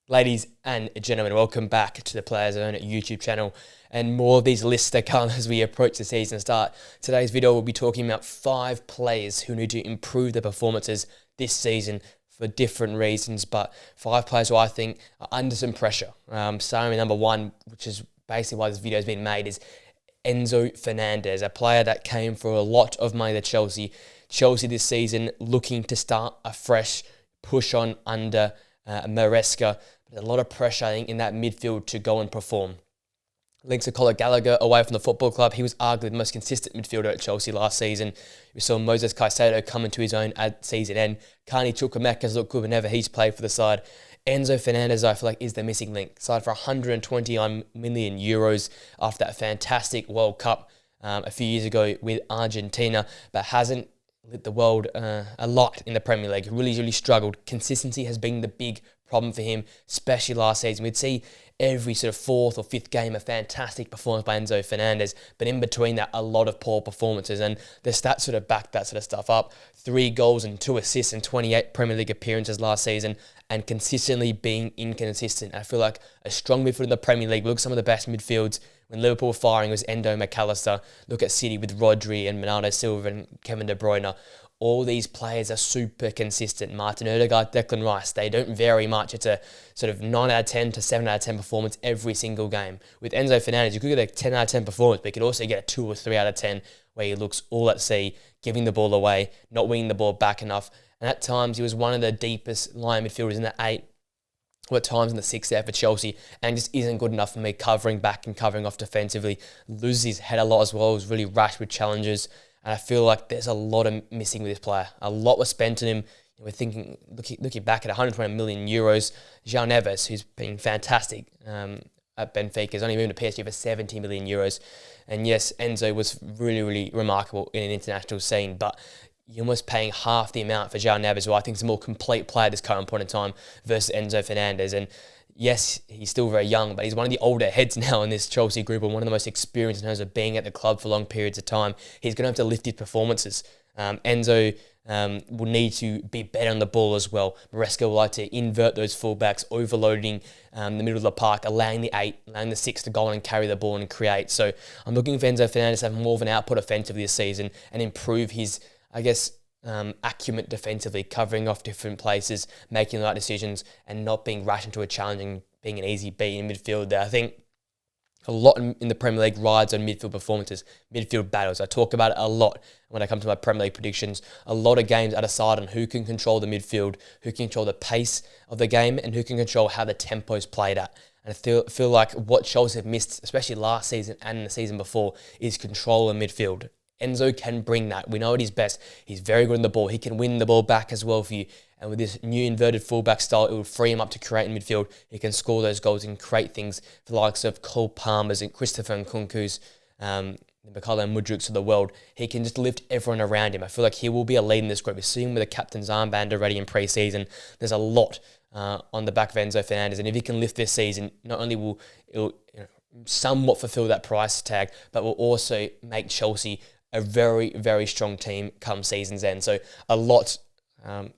Ladies and gentlemen, welcome back to the Players Own YouTube channel, and more of these lists to come as we approach the season start. Today's video will be talking about 5 players who need to improve their performances this season for different reasons, but 5 players who I think are under some pressure. Starting with number 1, which is basically why this video has been made, is Enzo Fernandez, a player that came for a lot of money to Chelsea. Chelsea this season looking to start a fresh push on under Maresca. But a lot of pressure, I think, in that midfield to go and perform. Links to Conor Gallagher away from the football club. He was arguably the most consistent midfielder at Chelsea last season. We saw Moses Caicedo come into his own at season end. Carney Chukwuemeka has looked good whenever he's played for the side. Enzo Fernandez, I feel like, is the missing link. Signed for 129 million euros after that fantastic World Cup a few years ago with Argentina, but hasn't lit the world a lot in the Premier League. Really struggled. Consistency has been the big problem for him, especially last season. We'd see every sort of 4th or 5th game a fantastic performance by Enzo Fernandez, but in between that, a lot of poor performances, and the stats sort of back that sort of stuff up. 3 goals and 2 assists in 28 Premier League appearances last season, and consistently being inconsistent. I feel like a strong midfield in the Premier League. Look at some of the best midfields when Liverpool were firing was Endo McAllister. Look at City with Rodri and Bernardo Silva and Kevin De Bruyne. All these players are super consistent. Martin Odegaard, Declan Rice, they don't vary much. It's a sort of 9 out of 10 to 7 out of 10 performance every single game. With Enzo Fernandez, you could get a 10 out of 10 performance, but you could also get a 2 or 3 out of 10 where he looks all at sea, giving the ball away, not winning the ball back enough. And at times, he was one of the deepest line midfielders in the 8, or at times in the 6 there for Chelsea, and just isn't good enough for me covering back and covering off defensively. Loses his head a lot as well. Was really rash with challenges. And I feel like there's a lot of missing with this player. A lot was spent on him. We're thinking, looking back at 120 million euros. João Neves, who's been fantastic at Benfica, has only moved to PSG for 70 million euros. And yes, Enzo was really remarkable in an international scene, but you're almost paying half the amount for João Neves, who I think is a more complete player at this current point in time, versus Enzo Fernandez. And yes, he's still very young, but he's one of the older heads now in this Chelsea group and one of the most experienced in terms of being at the club for long periods of time. He's going to have to lift his performances. Enzo will need to be better on the ball as well. Maresca will like to invert those fullbacks, overloading the middle of the park, allowing the 8, allowing the 6 to go on and carry the ball and create. So I'm looking for Enzo Fernandez to have more of an output offensively this season and improve his, acumen defensively, covering off different places, making the right decisions, and not being rash into a challenge and being an easy beat in midfield there. I think a lot in the Premier League rides on midfield performances, midfield battles. I talk about it a lot when I come to my Premier League predictions. A lot of games are decided on who can control the midfield, who can control the pace of the game, and who can control how the tempo is played at. And I feel like what Chelsea have missed, especially last season and the season before, is control in midfield. Enzo can bring that. We know at his best. He's very good on the ball. He can win the ball back as well for you. And with this new inverted fullback style, it will free him up to create in midfield. He can score those goals and create things for the likes of Cole Palmer's and Christopher Nkunku's, the Mykhailo Mudryks of the world. He can just lift everyone around him. I feel like he will be a lead in this group. We're seeing with the captain's armband already in pre-season. There's a lot on the back of Enzo Fernandez. And if he can lift this season, not only will it somewhat fulfill that price tag, but will also make Chelsea a very strong team come season's end. So a lot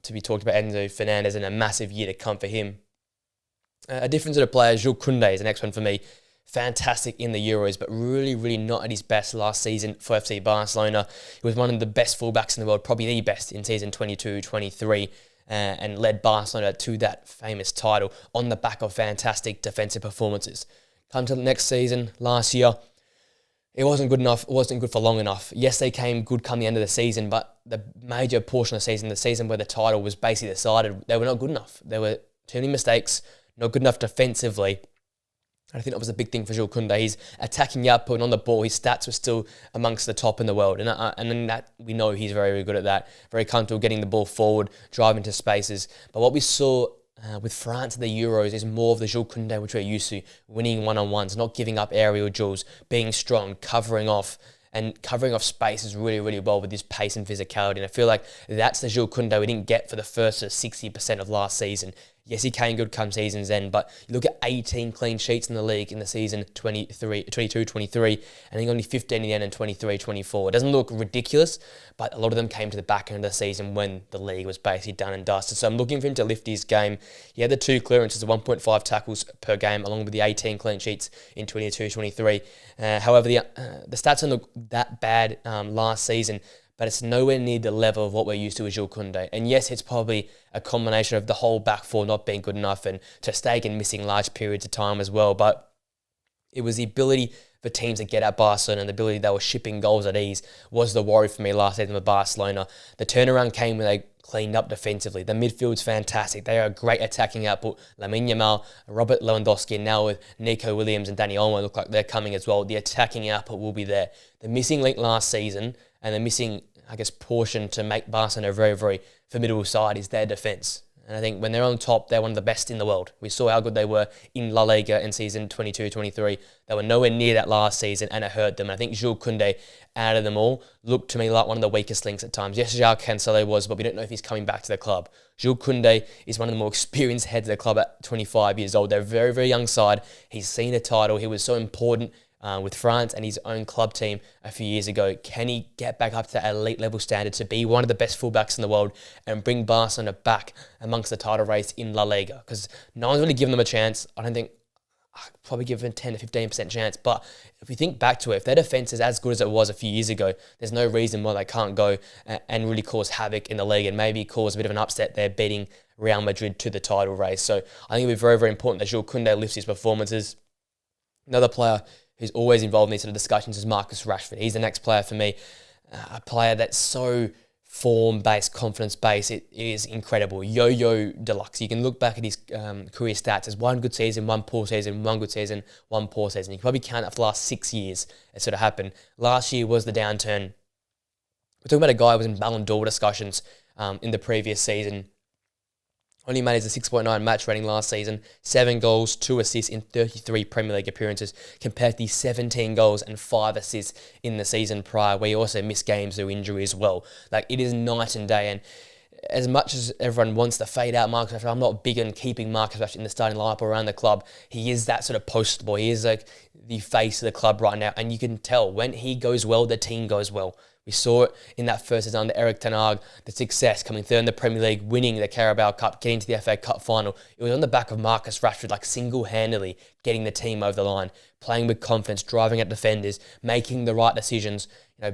to be talked about Enzo Fernandez and a massive year to come for him. A different sort of player, Jules Koundé is the next one for me. Fantastic in the Euros, but really not at his best last season for FC Barcelona. He was one of the best fullbacks in the world, probably the best in season 22-23, and led Barcelona to that famous title on the back of fantastic defensive performances. Come to the next season, last year, it wasn't good enough. It wasn't good for long enough. Yes, they came good come the end of the season, but the major portion of the season where the title was basically decided, they were not good enough. There were too many mistakes, not good enough defensively. And I think that was a big thing for Jules Koundé. His attacking output on the ball, his stats were still amongst the top in the world. And then that we know he's very good at that. Very comfortable getting the ball forward, driving to spaces. But what we saw with France at the Euros is more of the Jules Koundé which we're used to, winning one-on-ones, not giving up aerial duels, being strong, covering off spaces really well with his pace and physicality. And I feel like that's the Jules Koundé we didn't get for the first 60% of last season. Yes, he came good come season's end, but you look at 18 clean sheets in the league in the season 22-23, and he got only 15 in the end in 23-24. It doesn't look ridiculous, but a lot of them came to the back end of the season when the league was basically done and dusted. So I'm looking for him to lift his game. He had the 2 clearances, 1.5 tackles per game, along with the 18 clean sheets in 22-23. However, the stats don't look that bad last season, but it's nowhere near the level of what we're used to with Jules Koundé. And yes, it's probably a combination of the whole back four not being good enough and Ter Stegen missing large periods of time as well. But it was the ability for teams to get at Barcelona and the ability they were shipping goals at ease was the worry for me last season with Barcelona. The turnaround came when they cleaned up defensively. The midfield's fantastic. They are a great attacking output. Lamine Yamal, Robert Lewandowski, and now with Nico Williams and Dani Olmo look like they're coming as well. The attacking output will be there. The missing link last season and the missing, I guess, portion to make Barcelona a very, very formidable side is their defence. And I think when they're on top, they're one of the best in the world. We saw how good they were in La Liga in season 22-23. They were nowhere near that last season, and it hurt them. And I think Jules Koundé, out of them all, looked to me like one of the weakest links at times. Yes, João Cancelo was, but we don't know if he's coming back to the club. Jules Koundé is one of the more experienced heads of the club at 25 years old. They're a very, very young side. He's seen a title. He was so important with France and his own club team a few years ago. Can he get back up to that elite level standard to be one of the best fullbacks in the world and bring Barcelona back amongst the title race in La Liga? Because no one's really given them a chance. I don't think, I'd probably give them 10 to 15% chance. But if we think back to it, if their defence is as good as it was a few years ago, there's no reason why they can't go and really cause havoc in the league and maybe cause a bit of an upset there beating Real Madrid to the title race. So I think it'll be very, very important that Jules Koundé lifts his performances. Another player who's always involved in these sort of discussions is Marcus Rashford. He's the next player for me, a player that's so form-based, confidence-based. It is incredible. Yo-yo deluxe. You can look back at his career stats as one good season, one poor season, one good season, one poor season. You can probably count that for the last 6 years it sort of happened. Last year was the downturn. We're talking about a guy who was in Ballon d'Or discussions in the previous season. Only managed a 6.9 match rating last season, 7 goals, 2 assists in 33 Premier League appearances, compared to the 17 goals and 5 assists in the season prior, where he also missed games through injury as well. Like, it is night and day, and as much as everyone wants to fade out Marcus Rashford, I'm not big on keeping Marcus Rashford in the starting lineup around the club. He is that sort of poster boy. He is like the face of the club right now, and you can tell when he goes well, the team goes well. We saw it in that first season under Erik ten Hag, the success, coming third in the Premier League, winning the Carabao Cup, getting to the FA Cup final. It was on the back of Marcus Rashford, like single-handedly getting the team over the line, playing with confidence, driving at defenders, making the right decisions,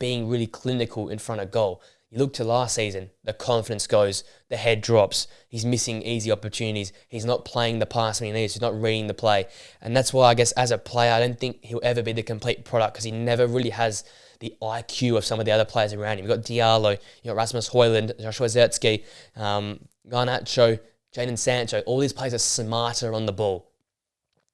being really clinical in front of goal. You look to last season, the confidence goes, the head drops, he's missing easy opportunities, he's not playing the pass when he needs, he's not reading the play. And that's why I guess as a player, I don't think he'll ever be the complete product because he never really has the IQ of some of the other players around him. You've got Diallo, you've got Rasmus Højlund, Joshua Zirkzee, Garnacho, Jadon Sancho. All these players are smarter on the ball.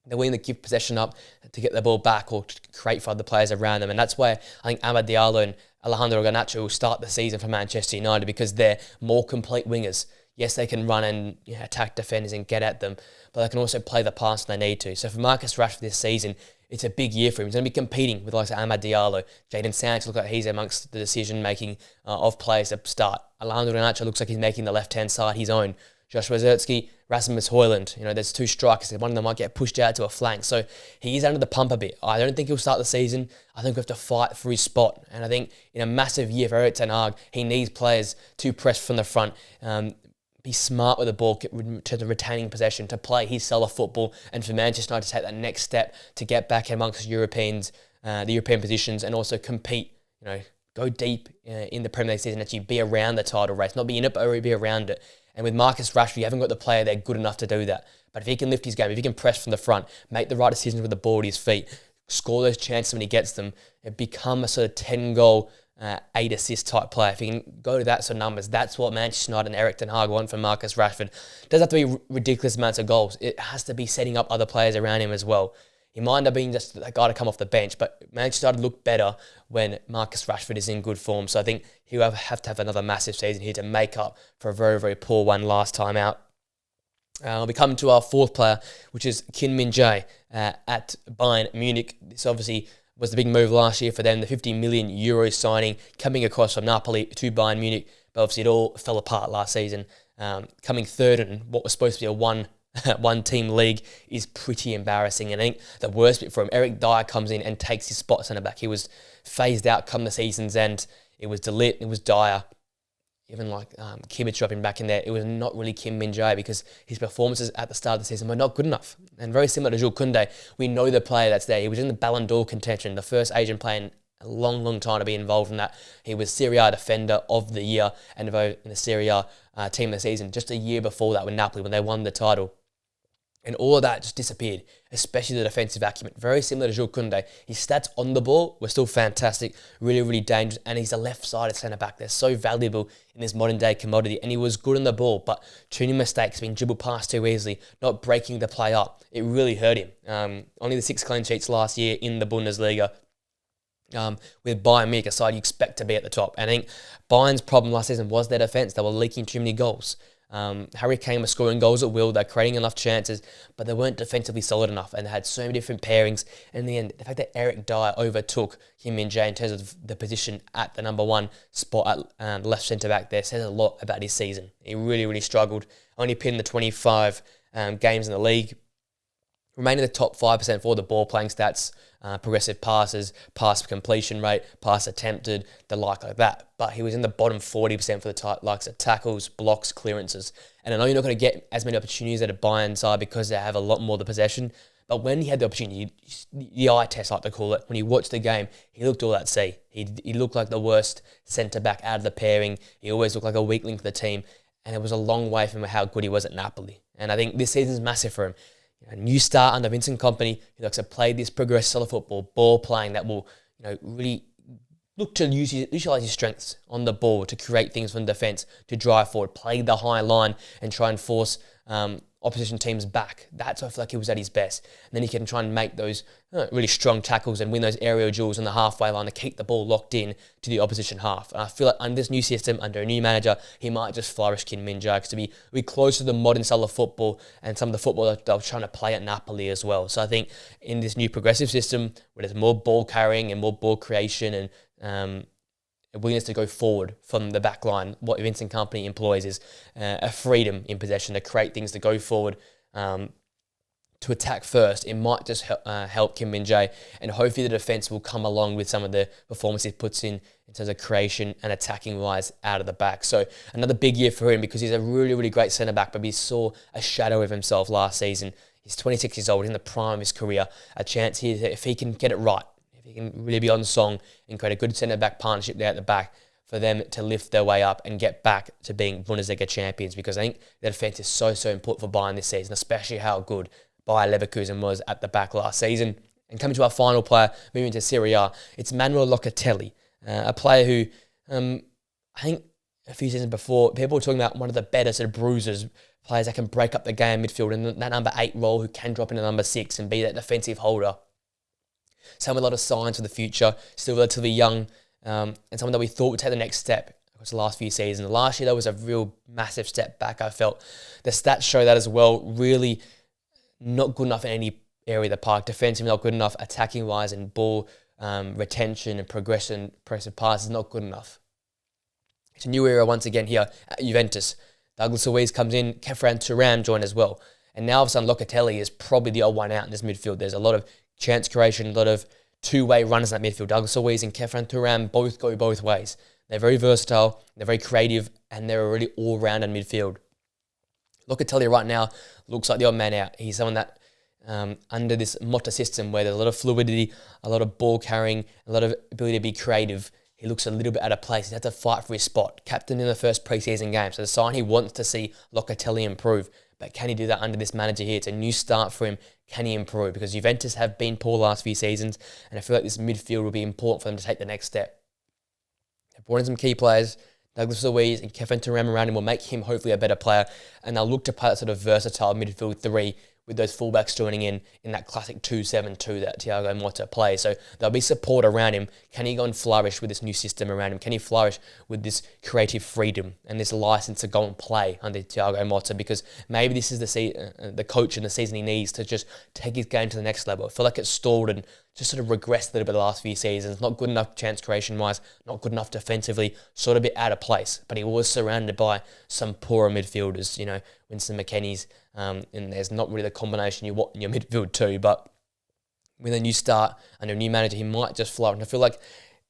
They're willing to give possession up to get the ball back or to create for other players around them. And that's where I think Amad Diallo and Alejandro Garnacho will start the season for Manchester United because they're more complete wingers. Yes, they can run and attack defenders and get at them, but they can also play the pass when they need to. So for Marcus Rashford this season, it's a big year for him. He's going to be competing with like Amad Diallo, Jadon Sancho. Look like he's amongst the decision-making of players to start. Alejandro Garnacho looks like he's making the left-hand side his own. Joshua Zirkzee, Rasmus Højlund. There's 2 strikers. One of them might get pushed out to a flank. So he is under the pump a bit. I don't think he'll start the season. I think we have to fight for his spot. And I think in a massive year for Erik ten Hag, he needs players to press from the front, be smart with the ball, to the retaining possession, to play his style of football, and for Manchester United to take that next step to get back amongst Europeans, the European positions, and also compete, go deep in the Premier League season, actually be around the title race, not be in it, but be around it. And with Marcus Rashford, you haven't got the player there good enough to do that. But if he can lift his game, if he can press from the front, make the right decisions with the ball at his feet, score those chances when he gets them, and become a sort of 10-goal, 8-assist type player. If he can go to that sort of numbers, that's what Manchester United and Erik ten Hag want from Marcus Rashford. It doesn't have to be ridiculous amounts of goals. It has to be setting up other players around him as well. He might end up being just a guy to come off the bench, but Manchester United look better when Marcus Rashford is in good form. So I think he'll have to have another massive season here to make up for a very, very poor one last time out. We come to our 4th player, which is Kim Min-jae at Bayern Munich. This obviously was the big move last year for them, the 50 million euro signing coming across from Napoli to Bayern Munich. But obviously it all fell apart last season coming third in what was supposed to be a one team league is pretty embarrassing. And I think the worst bit for him, Eric Dyer comes in and takes his spot centre back. He was phased out come the season's end. It was DeLitt, it was Dyer. Even like Kimmich dropping back in there, it was not really Kim Min-jae because his performances at the start of the season were not good enough. And very similar to Jules Koundé, we know the player that's there. He was in the Ballon d'Or contention, the first Asian player in a long, long time to be involved in that. He was Serie A Defender of the Year and in the Serie A Team of the Season just a year before that with Napoli when they won the title. And all of that just disappeared, especially the defensive acumen. Very similar to Jules Koundé. His stats on the ball were still fantastic, really, really dangerous, and he's a left-sided centre-back. They're so valuable in this modern-day commodity, and he was good on the ball, but too many mistakes, being dribbled past too easily, not breaking the play up. It really hurt him. Only the 6 clean sheets last year in the Bundesliga. With Bayern Munich, a side you expect to be at the top. And I think Bayern's problem last season was their defence. They were leaking too many goals. Harry Kane was scoring goals at will. They're creating enough chances, but they weren't defensively solid enough, and they had so many different pairings. In the end, the fact that Eric Dyer overtook Kim Min-jae in terms of the position at the number 1 spot at left centre back there says a lot about his season. He really, really struggled. Only pinned the 25 games in the league. Remaining in the top 5% for the ball playing stats, progressive passes, pass completion rate, pass attempted, the like that. But he was in the bottom 40% for the likes of tackles, blocks, clearances. And I know you're not going to get as many opportunities at a Bayern side because they have a lot more of the possession. But when he had the opportunity, the eye test, like they call it, when he watched the game, he looked all at sea. He looked like the worst centre-back out of the pairing. He always looked like a weak link for the team. And it was a long way from how good he was at Napoli. And I think this season's massive for him. A new start under Vincent Kompany. He likes to play this progressive style of football, ball playing that will, really look to utilise his strengths on the ball to create things from defence, to drive forward, play the high line and try and force opposition teams back. That's why I feel like he was at his best. And then he can try and make those really strong tackles and win those aerial duels on the halfway line to keep the ball locked in to the opposition half. And I feel like under this new system, under a new manager, he might just flourish Kim Min-jae because to be closer to the modern style of football and some of the football that they were trying to play at Napoli as well. So I think in this new progressive system, where there's more ball carrying and more ball creation and a willingness to go forward from the back line, what Vincent Kompany employs is a freedom in possession to create things to go forward, to attack first. It might just help Kim Min-jae, and hopefully the defence will come along with some of the performance he puts in terms of creation and attacking wise out of the back. So another big year for him because he's a really, really great centre-back, but we saw a shadow of himself last season. He's 26 years old, in the prime of his career. A chance here that if he can get it right, he can really be on song and create a good centre-back partnership there at the back for them to lift their way up and get back to being Bundesliga champions, because I think the defence is so, so important for Bayern this season, especially how good Bayer Leverkusen was at the back last season. And coming to our final player, moving to Serie A, it's Manuel Locatelli, a player who I think a few seasons before, people were talking about one of the better sort of bruisers, players that can break up the game midfield in that number 8 role who can drop into number 6 and be that defensive holder. Someone with a lot of signs for the future, still relatively young, and someone that we thought would take the next step across the last few seasons. Last year, there was a real massive step back, I felt. The stats show that as well. Really not good enough in any area of the park. Defensively not good enough. Attacking-wise and ball retention and progressive passes not good enough. It's a new era once again here at Juventus. Douglas Luiz comes in. Khéphren Thuram joined as well. And now all of a sudden, Locatelli is probably the odd one out in this midfield. There's a lot of chance creation, a lot of two-way runners in that midfield. Douglas Luiz and Khéphren Thuram both go both ways. They're very versatile, they're very creative, and they're a really all-round in midfield. Locatelli right now looks like the odd man out. He's someone that, under this Motta system where there's a lot of fluidity, a lot of ball carrying, a lot of ability to be creative, he looks a little bit out of place. He has to fight for his spot. Captain in the first preseason game. So the sign he wants to see Locatelli improve. But can he do that under this manager here? It's a new start for him. Can he improve? Because Juventus have been poor last few seasons, and I feel like this midfield will be important for them to take the next step. They've brought in some key players. Douglas Luiz and Khéphren Thuram around him will make him hopefully a better player, and they'll look to play that sort of versatile midfield 3 with those fullbacks joining in that classic 2-7-2 that Thiago Motta plays. So there'll be support around him. Can he go and flourish with this new system around him? Can he flourish with this creative freedom and this license to go and play under Thiago Motta? Because maybe this is the coach and the season he needs to just take his game to the next level. I feel like it's stalled and just sort of regressed a little bit the last few seasons. Not good enough chance creation-wise, not good enough defensively, sort of a bit out of place. But he was surrounded by some poorer midfielders, Winston McKennie's, and there's not really the combination you want in your midfield too. But with a new start and a new manager, he might just flourish. And I feel like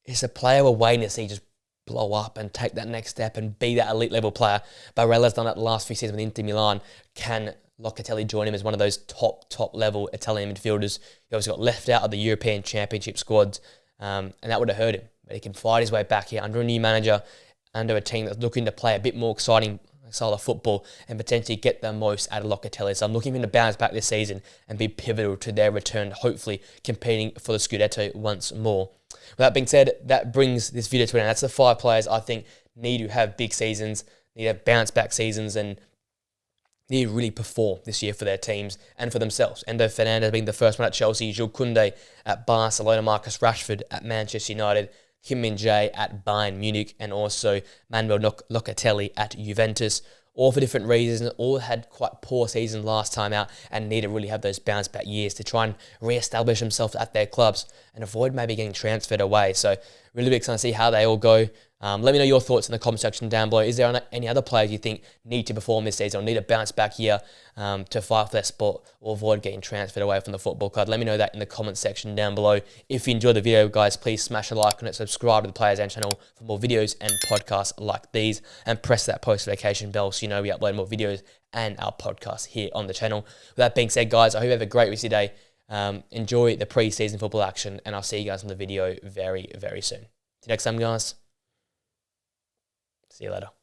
it's a player we're waiting to see just blow up and take that next step and be that elite level player. Barella's done that the last few seasons with Inter Milan. Can Locatelli join him as one of those top level Italian midfielders? He obviously got left out of the European Championship squads, and that would have hurt him. But he can fight his way back here under a new manager, under a team that's looking to play a bit more exciting style of football and potentially get the most out of Locatelli. So I'm looking for him to bounce back this season and be pivotal to their return, hopefully competing for the Scudetto once more. With that being said, that brings this video to an end. That's the 5 players I think need to have big seasons, need to have bounce back seasons, and need to really perform this year for their teams and for themselves. Endo Fernandez being the first one at Chelsea, Jules Koundé at Barcelona, Marcus Rashford at Manchester United, Kim Min-jae at Bayern Munich, and also Manuel Locatelli at Juventus. All for different reasons, all had quite poor seasons last time out and need to really have those bounce back years to try and re-establish themselves at their clubs and avoid maybe getting transferred away. So really excited to see how they all go. Let me know your thoughts in the comment section down below. Is there any other players you think need to perform this season or need to bounce back here to fight for their spot or avoid getting transferred away from the football club? Let me know that in the comment section down below. If you enjoyed the video, guys, please smash a like on it, subscribe to the Players Zone channel for more videos and podcasts like these, and press that post notification bell so you know we upload more videos and our podcasts here on the channel. With that being said, guys, I hope you have a great rest of your day. Enjoy the pre-season football action, and I'll see you guys in the video very, very soon. Till next time, guys. See you later.